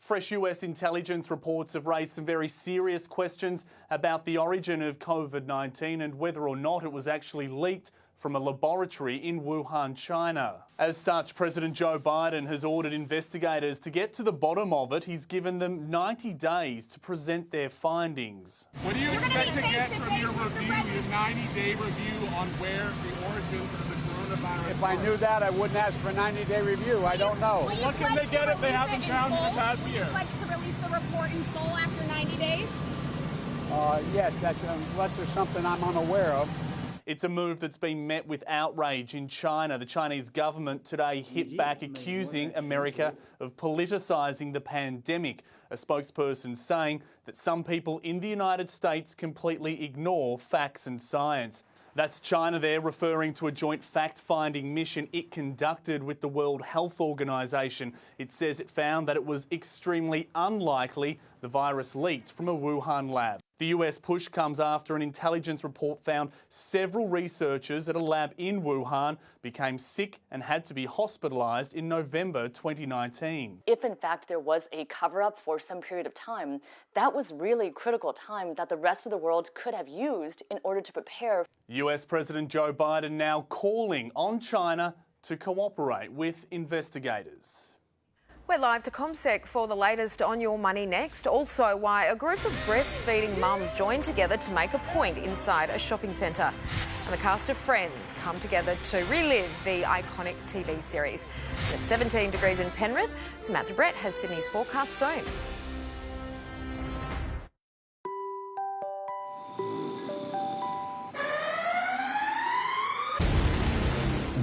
Fresh US intelligence reports have raised some very serious questions about the origin of COVID-19 and whether or not it was actually leaked from a laboratory in Wuhan, China. As such, President Joe Biden has ordered investigators to get to the bottom of it. He's given them 90 days to present their findings. What do you expect to get from your review, your 90-day review on where the origins of the coronavirus? If I knew that, I wouldn't ask for a 90-day review. I don't know. What can they get if they haven't found in the past year? Would you pledge to release the report in full after 90 days? Yes, that's unless there's something I'm unaware of. It's a move that's been met with outrage in China. The Chinese government today hit back, accusing America of politicising the pandemic. A spokesperson saying that some people in the United States completely ignore facts and science. That's China there, referring to a joint fact-finding mission it conducted with the World Health Organization. It says it found that it was extremely unlikely the virus leaked from a Wuhan lab. The US push comes after an intelligence report found several researchers at a lab in Wuhan became sick and had to be hospitalised in November 2019. If in fact there was a cover-up for some period of time, that was really critical time that the rest of the world could have used in order to prepare. US President Joe Biden now calling on China to cooperate with investigators. We're live to ComSec for the latest on your money next. Also, why a group of breastfeeding mums joined together to make a point inside a shopping centre. And the cast of Friends come together to relive the iconic TV series. At 17 degrees in Penrith, Samantha Brett has Sydney's forecast soon.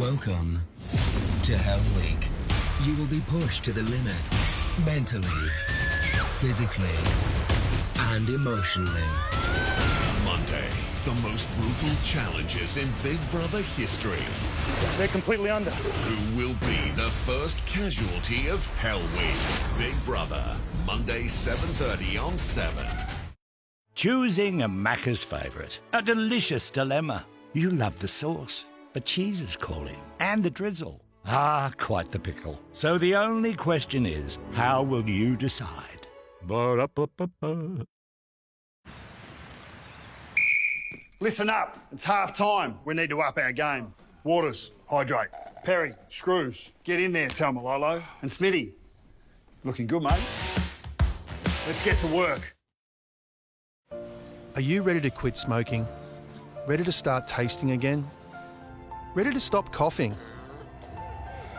Welcome to Hell Week. You will be pushed to the limit, mentally, physically, and emotionally. Monday, the most brutal challenges in Big Brother history. They're completely under. Who will be the first casualty of Hell Week? Big Brother, Monday 7:30 on 7. Choosing a Macca's favourite. A delicious dilemma. You love the sauce, but cheese is calling. And the drizzle. Ah, quite the pickle. So the only question is, how will you decide? Ba-da-ba-ba-ba. Listen up, it's half time. We need to up our game. Waters, hydrate. Perry, screws. Get in there, Talmalolo. And Smithy, looking good, mate. Let's get to work. Are you ready to quit smoking? Ready to start tasting again? Ready to stop coughing?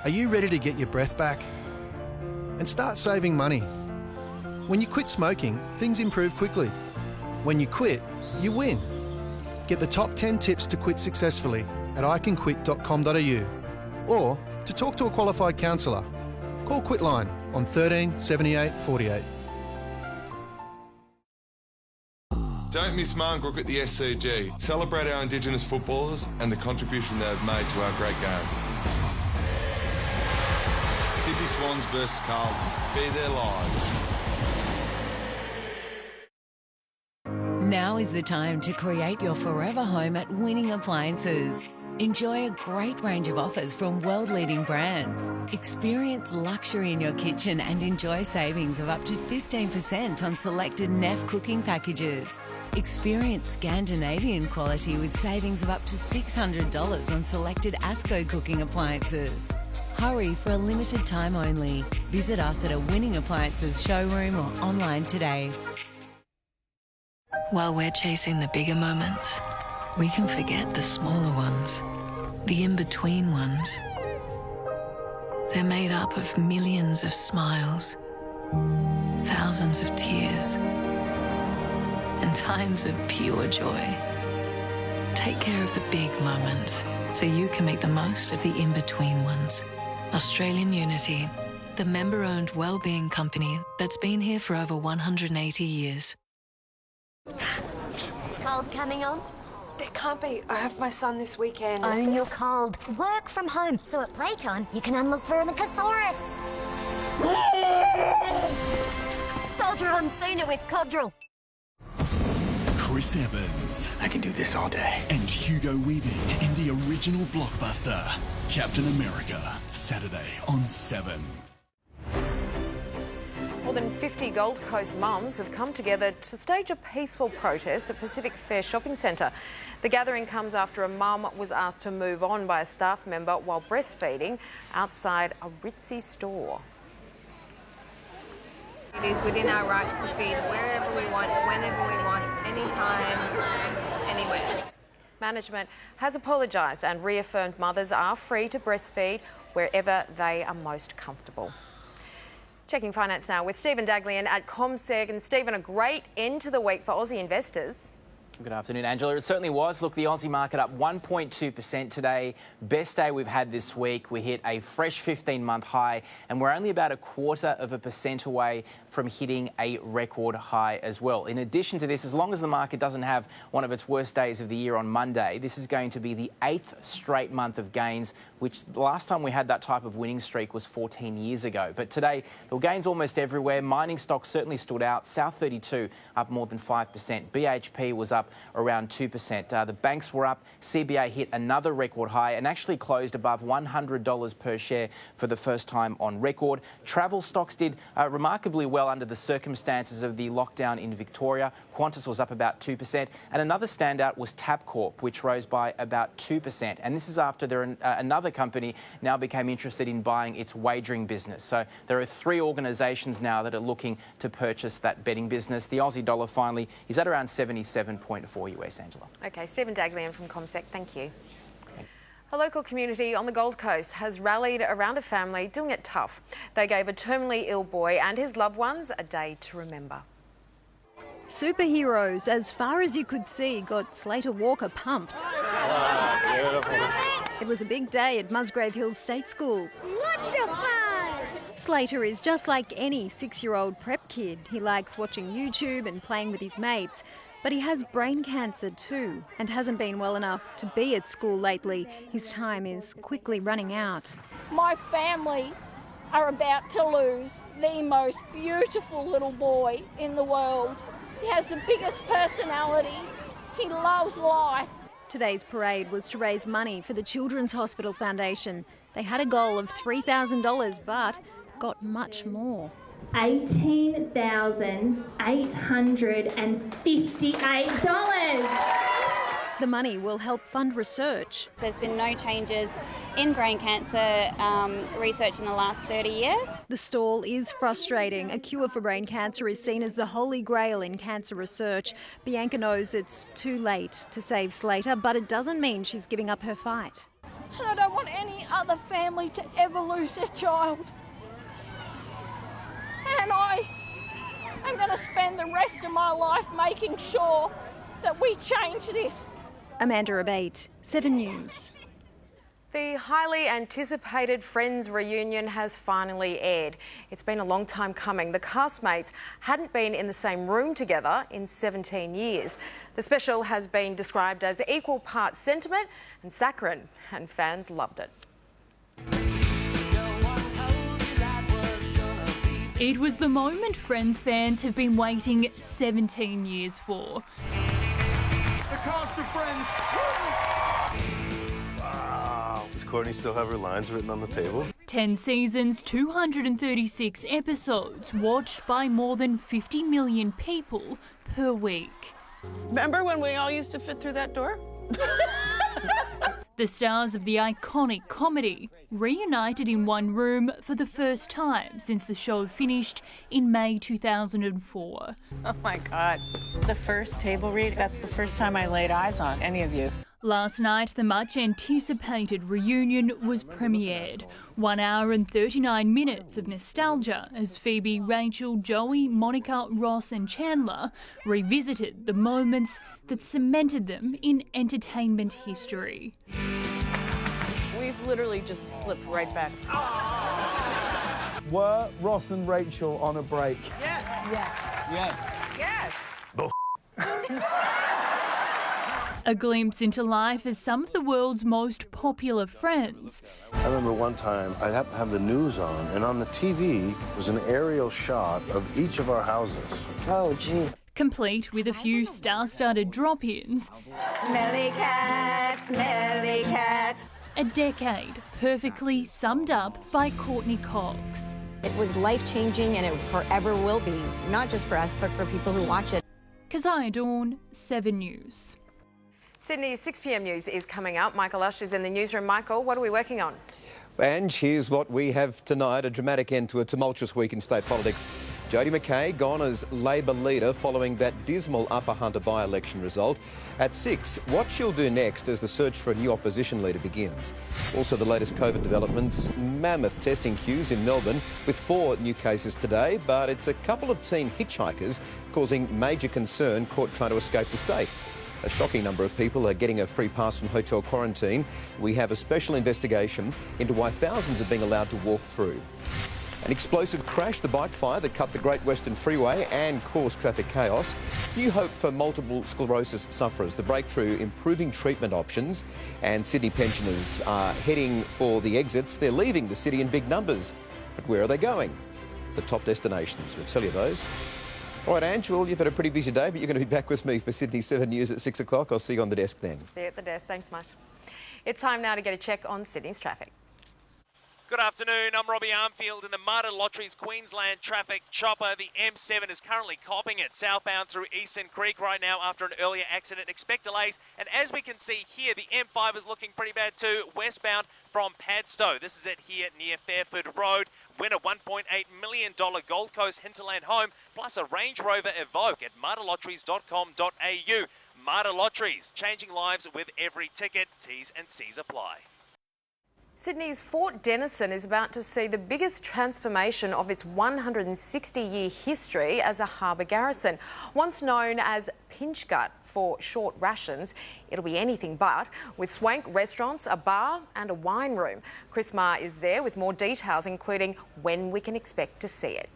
Are you ready to get your breath back? And start saving money? When you quit smoking, things improve quickly. When you quit, you win. Get the top 10 tips to quit successfully at icanquit.com.au or to talk to a qualified counsellor. Call Quitline on 13 78 48. Don't miss Marngrook at the SCG. Celebrate our Indigenous footballers and the contribution they have made to our great game. Sydney Swans versus Carlton. Be there live. Now is the time to create your forever home at Winning Appliances. Enjoy a great range of offers from world-leading brands. Experience luxury in your kitchen and enjoy savings of up to 15% on selected Neff cooking packages. Experience Scandinavian quality with savings of up to $600 on selected Asco cooking appliances. Hurry for a limited time only. Visit us at a Winning Appliances showroom or online today. While we're chasing the bigger moments, we can forget the smaller ones, the in-between ones. They're made up of millions of smiles, thousands of tears, and times of pure joy. Take care of the big moments so you can make the most of the in-between ones. Australian Unity, the member-owned wellbeing company that's been here for over 180 years. Cold coming on? There can't be. I have my son this weekend. Own your cold. Work from home, so at playtime you can unlock Veronicasaurus. Soldier on sooner with Codrill. Chris Evans. I can do this all day. And Hugo Weaving in the original blockbuster, Captain America, Saturday on 7. More than 50 Gold Coast mums have come together to stage a peaceful protest at Pacific Fair Shopping Centre. The gathering comes after a mum was asked to move on by a staff member while breastfeeding outside a ritzy store. It is within our rights to feed wherever we want, whenever we want, anytime, anywhere. Management has apologised and reaffirmed mothers are free to breastfeed wherever they are most comfortable. Checking finance now with Stephen Daglian at CommSec. And Stephen, a great end to the week for Aussie investors. Good afternoon, Angela. It certainly was. Look, the Aussie market up 1.2% today. Best day we've had this week. We hit a fresh 15-month high, and we're only about 0.25% away from hitting a record high as well. In addition to this, as long as the market doesn't have one of its worst days of the year on Monday, this is going to be the 8th straight month of gains, which the last time we had that type of winning streak was 14 years ago. But today, there were gains almost everywhere. Mining stocks certainly stood out. South 32 up more than 5%. BHP was up around 2%. The banks were up. CBA hit another record high and actually closed above $100 per share for the first time on record. Travel stocks did remarkably well under the circumstances of the lockdown in Victoria. Qantas was up about 2%. And another standout was Tabcorp, which rose by about 2%. And this is after another company now became interested in buying its wagering business. So there are 3 organisations now that are looking to purchase that betting business. The Aussie dollar finally is at around 77.4 US, Angela. OK, Stephen Daglian from CommSec, thank you. A local community on the Gold Coast has rallied around a family doing it tough. They gave a terminally ill boy and his loved ones a day to remember. Superheroes, as far as you could see, got Slater Walker pumped. It was a big day at Musgrave Hills State School. Lots of fun! Slater is just like any 6-year-old prep kid. He likes watching YouTube and playing with his mates. But he has brain cancer too and hasn't been well enough to be at school lately. His time is quickly running out. My family are about to lose the most beautiful little boy in the world. He has the biggest personality. He loves life. Today's parade was to raise money for the Children's Hospital Foundation. They had a goal of $3,000 but got much more. $18,858. The money will help fund research. There's been no changes in brain cancer research in the last 30 years. The stall is frustrating. A cure for brain cancer is seen as the holy grail in cancer research. Bianca knows it's too late to save Slater, but it doesn't mean she's giving up her fight. And I don't want any other family to ever lose their child. And I'm going to spend the rest of my life making sure that we change this. Amanda Abate, 7 News. The highly anticipated Friends reunion has finally aired. It's been a long time coming. The castmates hadn't been in the same room together in 17 years. The special has been described as equal parts sentiment and saccharine, and fans loved it. It was the moment Friends fans have been waiting 17 years for. The cast of Friends. Wow. Does Courtney still have her lines written on the table? 10 seasons, 236 episodes, watched by more than 50 million people per week. Remember when we all used to fit through that door? The stars of the iconic comedy reunited in one room for the first time since the show finished in May 2004. Oh my God. The first table read, that's the first time I laid eyes on any of you. Last night, the much-anticipated reunion was premiered. 1 hour and 39 minutes of nostalgia as Phoebe, Rachel, Joey, Monica, Ross and Chandler revisited the moments that cemented them in entertainment history. We've literally just slipped right back. Were Ross and Rachel on a break? Yes. Yes. Yes. A glimpse into life as some of the world's most popular friends. I remember one time I happened to have the news on, and on the TV was an aerial shot of each of our houses. Oh, jeez. Complete with a few star-studded drop-ins. Smelly cat, smelly cat. A decade perfectly summed up by Courtney Cox. It was life-changing and it forever will be, not just for us, but for people who watch it. Keziah Dawn, 7 News. Sydney's 6 p.m. news is coming up. Michael Ush is in the newsroom. Michael, what are we working on? And here's what we have tonight, a dramatic end to a tumultuous week in state politics. Jodie McKay gone as Labor leader following that dismal Upper Hunter by-election result. At 6, what she'll do next as the search for a new opposition leader begins. Also the latest COVID developments, mammoth testing queues in Melbourne with 4 new cases today, but it's a couple of teen hitchhikers causing major concern caught trying to escape the state. A shocking number of people are getting a free pass from hotel quarantine. We have a special investigation into why thousands are being allowed to walk through. An explosive crash, the bike fire that cut the Great Western Freeway and caused traffic chaos. New hope for multiple sclerosis sufferers, the breakthrough improving treatment options. And Sydney pensioners are heading for the exits. They're leaving the city in big numbers. But where are they going? The top destinations. We'll tell you those. All right, Ange, well, you've had a pretty busy day, but you're going to be back with me for Sydney 7 News at 6 o'clock. I'll see you on the desk then. See you at the desk. Thanks much. It's time now to get a check on Sydney's traffic. Good afternoon, I'm Robbie Armfield in the Marta Lotteries Queensland traffic chopper. The M7 is currently copping it southbound through Eastern Creek right now after an earlier accident. Expect delays, and as we can see here, the M5 is looking pretty bad too, westbound from Padstow. This is it here near Fairford Road. Win a $1.8 million Gold Coast hinterland home, plus a Range Rover Evoque at martalotteries.com.au. Marta Lotteries, changing lives with every ticket. T's and C's apply. Sydney's Fort Denison is about to see the biggest transformation of its 160-year history as a harbour garrison. Once known as Pinch Gut for short rations, it'll be anything but, with swank restaurants, a bar and a wine room. Chris Marr is there with more details, including when we can expect to see it.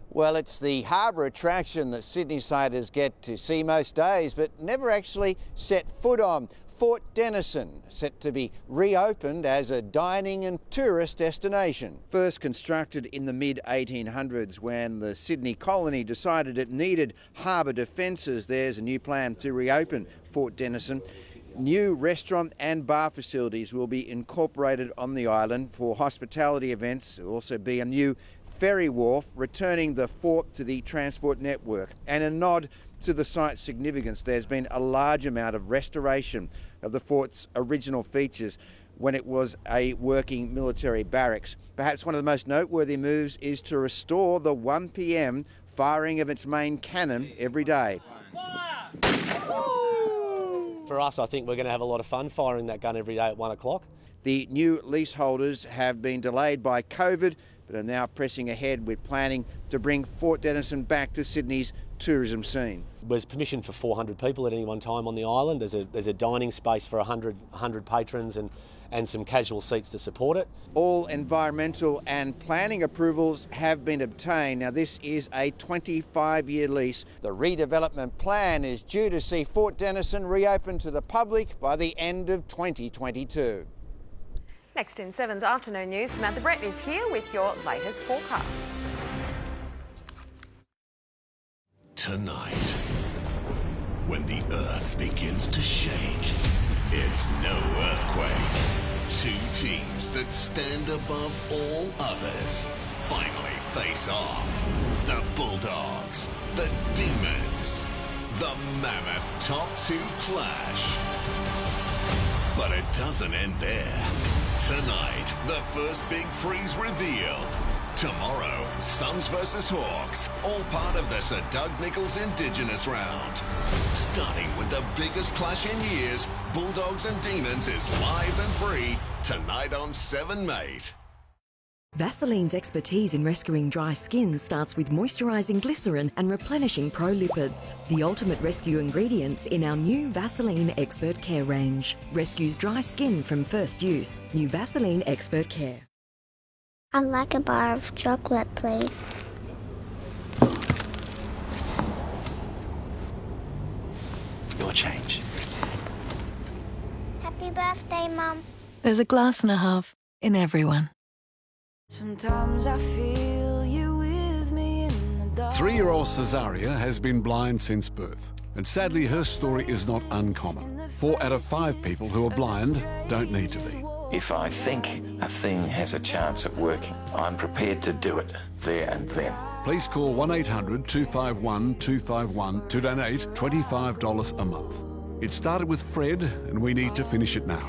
Well, it's the harbour attraction that Sydney-siders get to see most days, but never actually set foot on. Fort Denison, set to be reopened as a dining and tourist destination. First constructed in the mid-1800s when the Sydney colony decided it needed harbour defences, there's a new plan to reopen Fort Denison. New restaurant and bar facilities will be incorporated on the island for hospitality events. There will also be a new ferry wharf, returning the fort to the transport network. And a nod to the site's significance, there's been a large amount of restoration of the fort's original features when it was a working military barracks. Perhaps one of the most noteworthy moves is to restore the 1 p.m. firing of its main cannon every day. For us, I think we're going to have a lot of fun firing that gun every day at 1 o'clock. The new leaseholders have been delayed by COVID, but are now pressing ahead with planning to bring Fort Denison back to Sydney's tourism scene. There's permission for 400 people at any one time on the island. There's a dining space for 100 patrons and some casual seats to support it. All environmental and planning approvals have been obtained. Now, this is a 25-year lease. The redevelopment plan is due to see Fort Denison reopened to the public by the end of 2022. Next in 7's afternoon news, Samantha Brett is here with your latest forecast. Tonight, when the earth begins to shake, it's no earthquake. 2 teams that stand above all others finally face off. The Bulldogs, the Demons, the mammoth top 2 clash. But it doesn't end there. Tonight, the first big freeze reveal. Tomorrow, Suns versus Hawks, all part of the Sir Doug Nicholls Indigenous Round. Starting with the biggest clash in years, Bulldogs and Demons is live and free tonight on 7 Mate. Vaseline's expertise in rescuing dry skin starts with moisturising glycerin and replenishing pro-lipids, the ultimate rescue ingredients in our new Vaseline Expert Care range. Rescues dry skin from first use. New Vaseline Expert Care. I'd like a bar of chocolate, please. Your change. Happy birthday, Mum. There's a glass and a half in everyone. Sometimes I feel you with me in the dark. 3-year-old Cesaria has been blind since birth, and sadly her story is not uncommon. 4 out of 5 people who are blind don't need to be. If I think a thing has a chance at working, I'm prepared to do it there and then. Please call 1800 251 251 to donate $25 a month. It started with Fred, and we need to finish it now.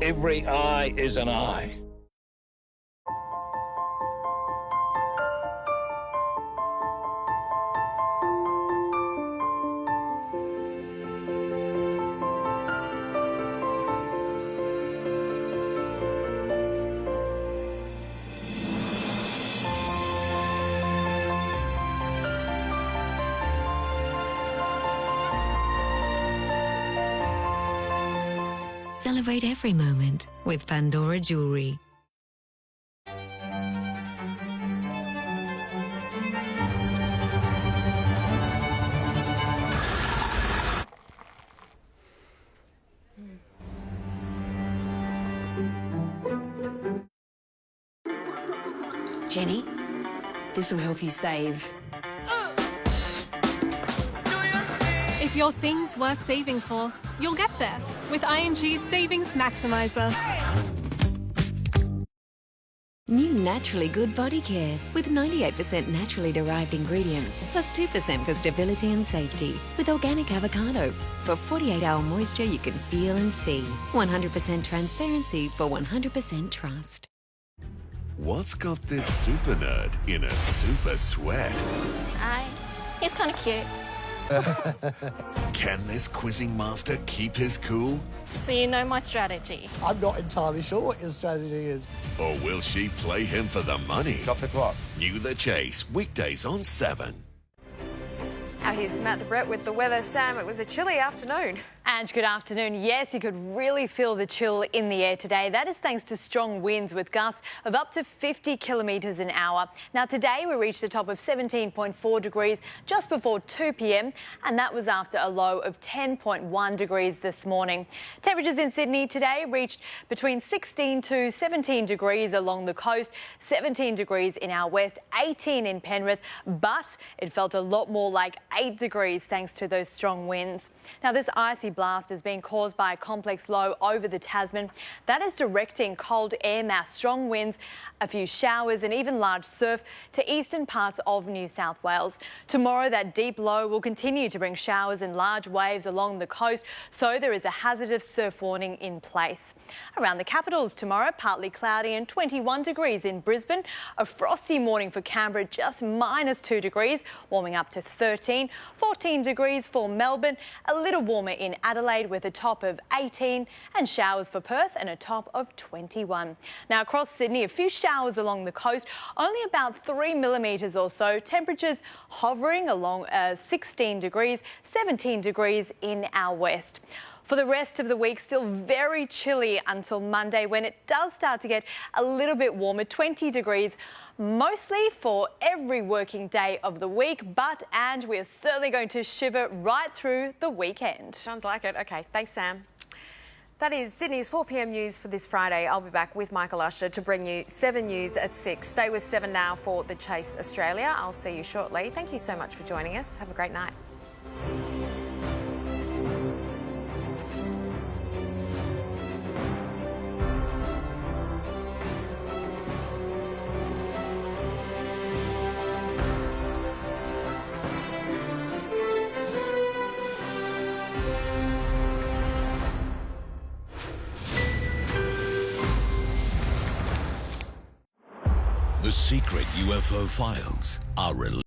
Every eye is an eye. Celebrate every moment with Pandora Jewellery. Jenny, this will help you save. If your thing's worth saving for, you'll get there with ING's Savings Maximiser. New Naturally Good Body Care with 98% naturally derived ingredients plus 2% for stability and safety with organic avocado for 48-hour moisture you can feel and see. 100% transparency for 100% trust. What's got this super nerd in a super sweat? He's kind of cute. Can this quizzing master keep his cool? So you know my strategy. I'm not entirely sure what your strategy is. Or will she play him for the money? Drop the clock. New The Chase, weekdays on 7. Now here's Samantha Brett with the weather. Sam, it was a chilly afternoon. And good afternoon. Yes, you could really feel the chill in the air today. That is thanks to strong winds with gusts of up to 50 kilometres an hour. Now today we reached a top of 17.4 degrees just before 2 p.m. and that was after a low of 10.1 degrees this morning. Temperatures in Sydney today reached between 16 to 17 degrees along the coast, 17 degrees in our west, 18 in Penrith, but it felt a lot more like 8 degrees thanks to those strong winds. Now this icy blast is being caused by a complex low over the Tasman. That is directing cold air mass, strong winds, a few showers and even large surf to eastern parts of New South Wales. Tomorrow that deep low will continue to bring showers and large waves along the coast, so there is a hazardous surf warning in place. Around the capitals tomorrow, partly cloudy and 21 degrees in Brisbane. A frosty morning for Canberra, just -2 degrees, warming up to 13. 14 degrees for Melbourne, a little warmer in Adelaide with a top of 18 and showers for Perth and a top of 21. Now across Sydney, a few showers along the coast, only about 3 millimetres or so. Temperatures hovering along 16 degrees, 17 degrees in our west. For the rest of the week, still very chilly until Monday when it does start to get a little bit warmer, 20 degrees, mostly for every working day of the week. And we are certainly going to shiver right through the weekend. Sounds like it. OK, thanks, Sam. That is Sydney's 4 p.m. news for this Friday. I'll be back with Michael Usher to bring you 7 News at 6. Stay with 7 Now for The Chase Australia. I'll see you shortly. Thank you so much for joining us. Have a great night. The secret UFO files are released.